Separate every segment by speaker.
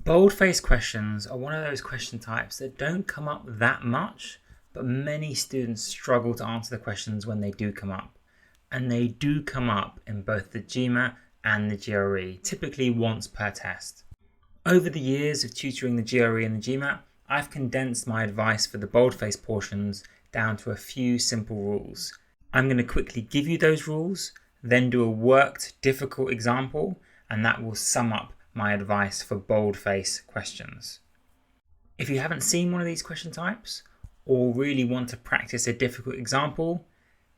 Speaker 1: Boldface questions are one of those question types that don't come up that much, but many students struggle to answer the questions when they do come up. And they do come up in both the GMAT and the GRE, typically once per test. Over the years of tutoring the GRE and the GMAT, I've condensed my advice for the boldface portions down to a few simple rules. I'm going to quickly give you those rules, then do a worked difficult example, and that will sum up my advice for boldface questions. If you haven't seen one of these question types, or really want to practice a difficult example,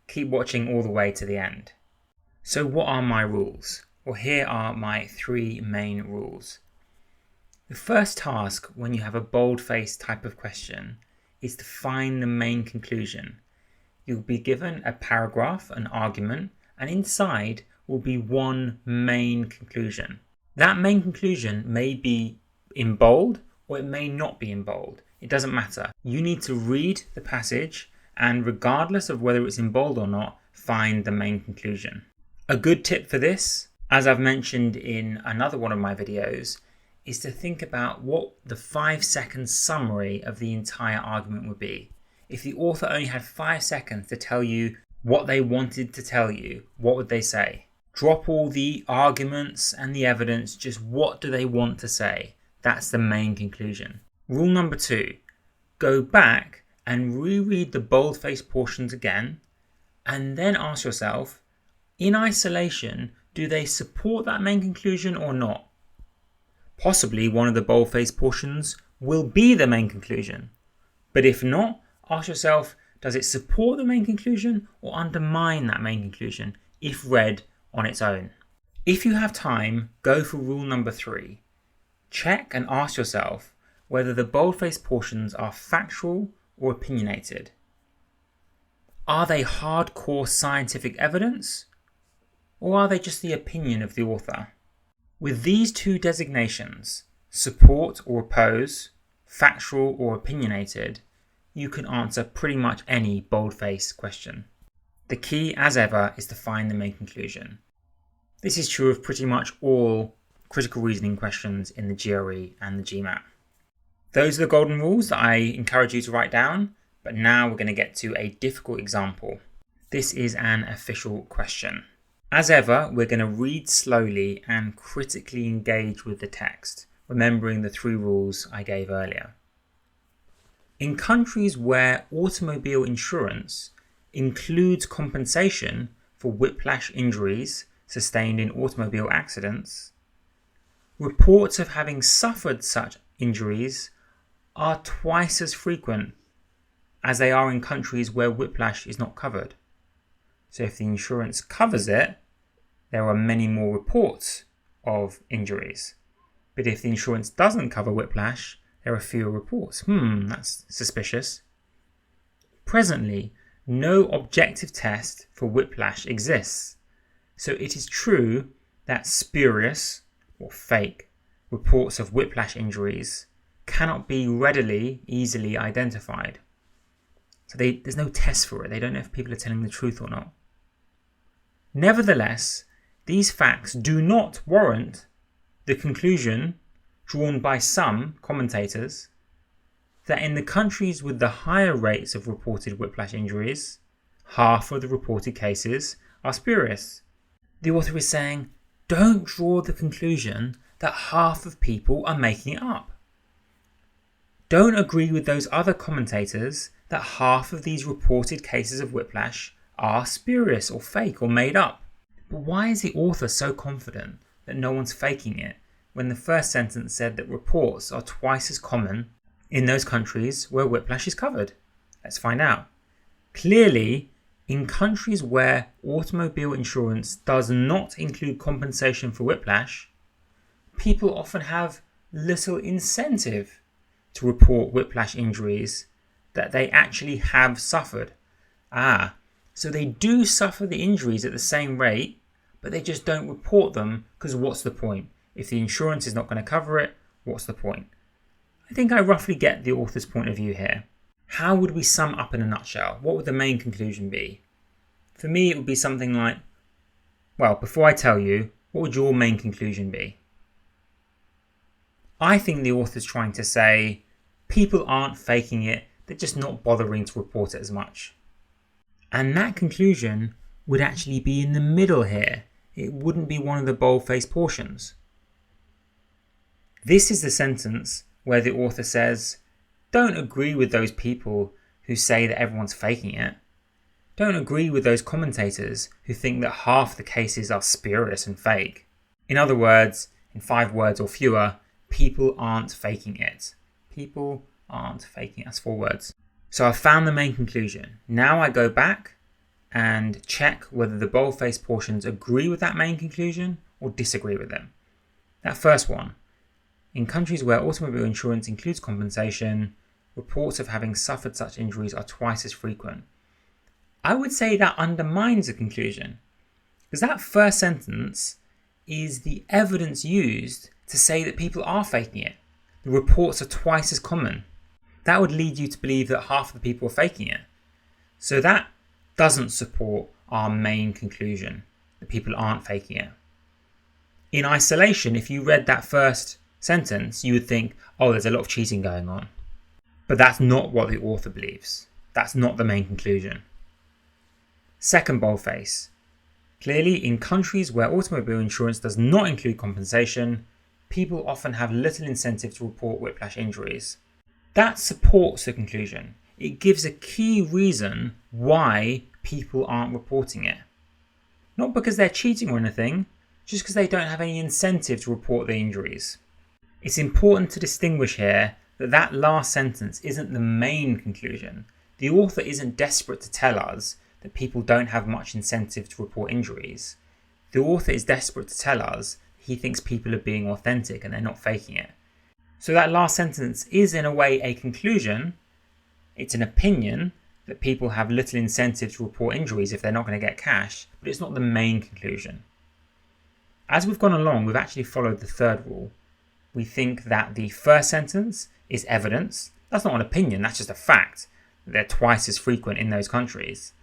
Speaker 1: keep watching all the way to the end. So what are my rules? Well, here are my 3 main rules. The first task when you have a boldface type of question is to find the main conclusion. You'll be given a paragraph, an argument, and inside will be one main conclusion. That main conclusion may be in bold or it may not be in bold. It doesn't matter. You need to read the passage and regardless of whether it's in bold or not, find the main conclusion. A good tip for this, as I've mentioned in another one of my videos, is to think about what the 5-second summary of the entire argument would be. If the author only had 5 seconds to tell you what they wanted to tell you, what would they say? Drop all the arguments and the evidence, just what do they want to say? That's the main conclusion. Rule number 2, go back and reread the boldface portions again, and then ask yourself, in isolation, do they support that main conclusion or not? Possibly one of the boldface portions will be the main conclusion, but if not, ask yourself, does it support the main conclusion or undermine that main conclusion if read on its own? If you have time, go for rule number 3. Check and ask yourself whether the boldface portions are factual or opinionated. Are they hardcore scientific evidence or are they just the opinion of the author? With these 2 designations, support or oppose, factual or opinionated, you can answer pretty much any boldface question. The key, as ever, is to find the main conclusion. This is true of pretty much all critical reasoning questions in the GRE and the GMAT. Those are the golden rules that I encourage you to write down, but now we're going to get to a difficult example. This is an official question. As ever, we're going to read slowly and critically engage with the text, remembering the 3 rules I gave earlier. In countries where automobile insurance includes compensation for whiplash injuries sustained in automobile accidents, reports of having suffered such injuries are twice as frequent as they are in countries where whiplash is not covered. So if the insurance covers it, there are many more reports of injuries. But if the insurance doesn't cover whiplash, there are fewer reports. That's suspicious. Presently, no objective test for whiplash exists. So it is true that spurious or fake reports of whiplash injuries cannot be easily identified. So there's no test for it. They don't know if people are telling the truth or not. Nevertheless, these facts do not warrant the conclusion drawn by some commentators that in the countries with the higher rates of reported whiplash injuries, half of the reported cases are spurious. The author is saying, don't draw the conclusion that half of people are making it up. Don't agree with those other commentators that half of these reported cases of whiplash are spurious or fake or made up. But why is the author so confident that no one's faking it when the first sentence said that reports are twice as common in those countries where whiplash is covered? Let's find out. Clearly, in countries where automobile insurance does not include compensation for whiplash, people often have little incentive to report whiplash injuries that they actually have suffered. So they do suffer the injuries at the same rate, but they just don't report them because what's the point? If the insurance is not going to cover it, what's the point? I think I roughly get the author's point of view here. How would we sum up in a nutshell? What would the main conclusion be? For me, it would be something like, well, before I tell you, what would your main conclusion be? I think the author's trying to say people aren't faking it, they're just not bothering to report it as much. And that conclusion would actually be in the middle here. It wouldn't be one of the boldface portions. This is the sentence where the author says, don't agree with those people who say that everyone's faking it. Don't agree with those commentators who think that half the cases are spurious and fake. In other words, in 5 words or fewer, people aren't faking it. People aren't faking it. That's 4 words. So I've found the main conclusion. Now I go back and check whether the boldface portions agree with that main conclusion or disagree with them. That first one. In countries where automobile insurance includes compensation, reports of having suffered such injuries are twice as frequent. I would say that undermines the conclusion, because that first sentence is the evidence used to say that people are faking it. The reports are twice as common. That would lead you to believe that half of the people are faking it. So that doesn't support our main conclusion, that people aren't faking it. In isolation, if you read that first sentence, you would think, oh, there's a lot of cheating going on. But that's not what the author believes. That's not the main conclusion. Second boldface. Clearly, in countries where automobile insurance does not include compensation, people often have little incentive to report whiplash injuries. That supports the conclusion. It gives a key reason why people aren't reporting it. Not because they're cheating or anything, just because they don't have any incentive to report the injuries. It's important to distinguish here that that last sentence isn't the main conclusion. The author isn't desperate to tell us that people don't have much incentive to report injuries. The author is desperate to tell us he thinks people are being authentic and they're not faking it. So that last sentence is in a way a conclusion. It's an opinion that people have little incentive to report injuries if they're not going to get cash, but it's not the main conclusion. As we've gone along, we've actually followed the third rule. We think that the first sentence is evidence. That's not an opinion, that's just a fact. They're twice as frequent in those countries.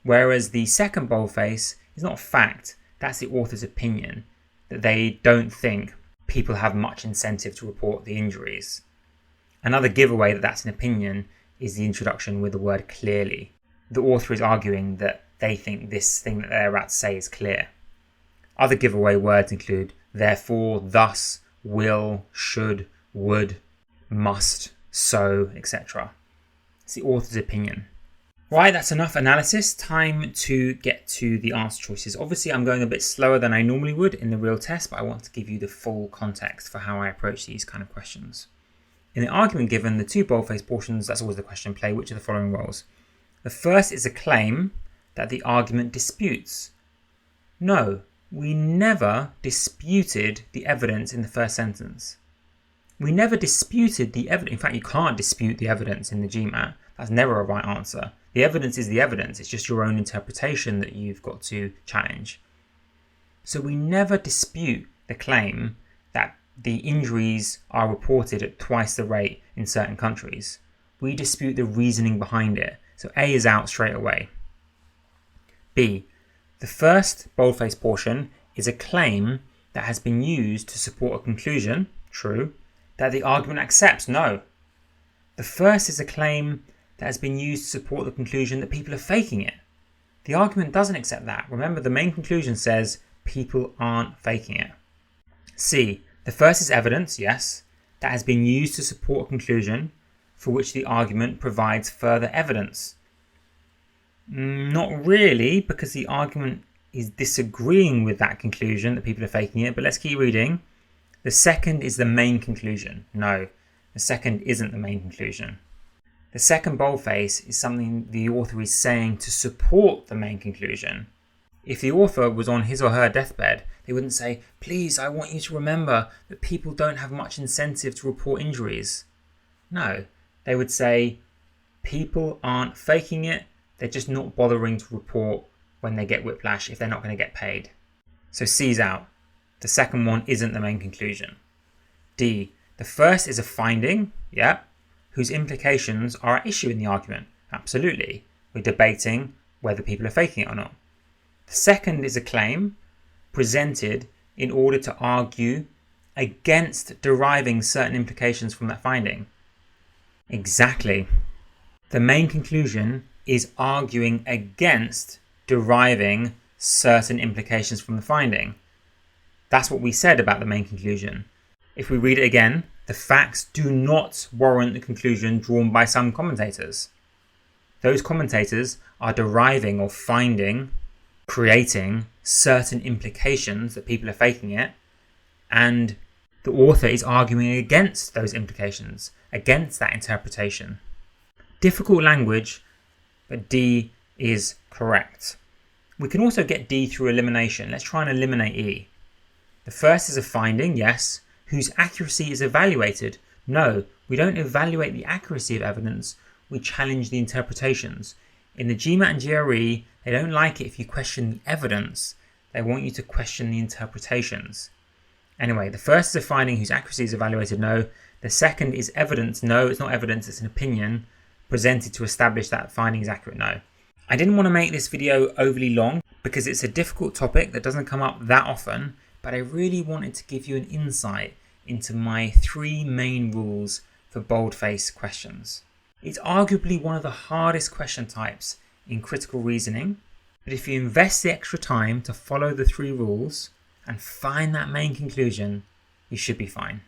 Speaker 1: Whereas the second boldface is not a fact, that's the author's opinion, that they don't think people have much incentive to report the injuries. Another giveaway that that's an opinion is the introduction with the word clearly. The author is arguing that they think this thing that they're about to say is clear. Other giveaway words include therefore, thus, will, should, would, must, so, etc. It's the author's opinion. Right, that's enough analysis. Time to get to the answer choices. Obviously, I'm going a bit slower than I normally would in the real test, but I want to give you the full context for how I approach these kind of questions. In the argument given, the 2 boldface portions, that's always the question, play which of the following roles? The first is a claim that the argument disputes. No, we never disputed the evidence in the first sentence. We never disputed the evidence. In fact, you can't dispute the evidence in the GMAT. That's never a right answer. The evidence is the evidence. It's just your own interpretation that you've got to challenge. So we never dispute the claim that the injuries are reported at twice the rate in certain countries. We dispute the reasoning behind it. So A is out straight away. B, the first boldface portion is a claim that has been used to support a conclusion, true, that the argument accepts, no. The first is a claim that has been used to support the conclusion that people are faking it. The argument doesn't accept that. Remember, the main conclusion says people aren't faking it. C, the first is evidence, yes, that has been used to support a conclusion for which the argument provides further evidence. Not really, because the argument is disagreeing with that conclusion that people are faking it, but let's keep reading. The second is the main conclusion. No, the second isn't the main conclusion. The second boldface is something the author is saying to support the main conclusion. If the author was on his or her deathbed, they wouldn't say, please, I want you to remember that people don't have much incentive to report injuries. No, they would say, people aren't faking it, they're just not bothering to report when they get whiplash if they're not going to get paid. So C's out. The second one isn't the main conclusion. D, the first is a finding, yeah, whose implications are at issue in the argument. Absolutely. We're debating whether people are faking it or not. The second is a claim presented in order to argue against deriving certain implications from that finding. Exactly. The main conclusion is arguing against deriving certain implications from the finding. That's what we said about the main conclusion. If we read it again, the facts do not warrant the conclusion drawn by some commentators. Those commentators are deriving or finding, creating certain implications that people are faking it, and the author is arguing against those implications, against that interpretation. Difficult language, but D is correct. We can also get D through elimination. Let's try and eliminate E. The first is a finding, yes. Whose accuracy is evaluated? No, we don't evaluate the accuracy of evidence, we challenge the interpretations. In the GMAT and GRE, they don't like it if you question the evidence. They want you to question the interpretations. Anyway, the first is a finding whose accuracy is evaluated, no. The second is evidence, no, it's not evidence, it's an opinion presented to establish that finding is accurate, no. I didn't want to make this video overly long because it's a difficult topic that doesn't come up that often, but I really wanted to give you an insight into my 3 main rules for boldface questions. It's arguably one of the hardest question types in critical reasoning, but if you invest the extra time to follow the 3 rules and find that main conclusion, you should be fine.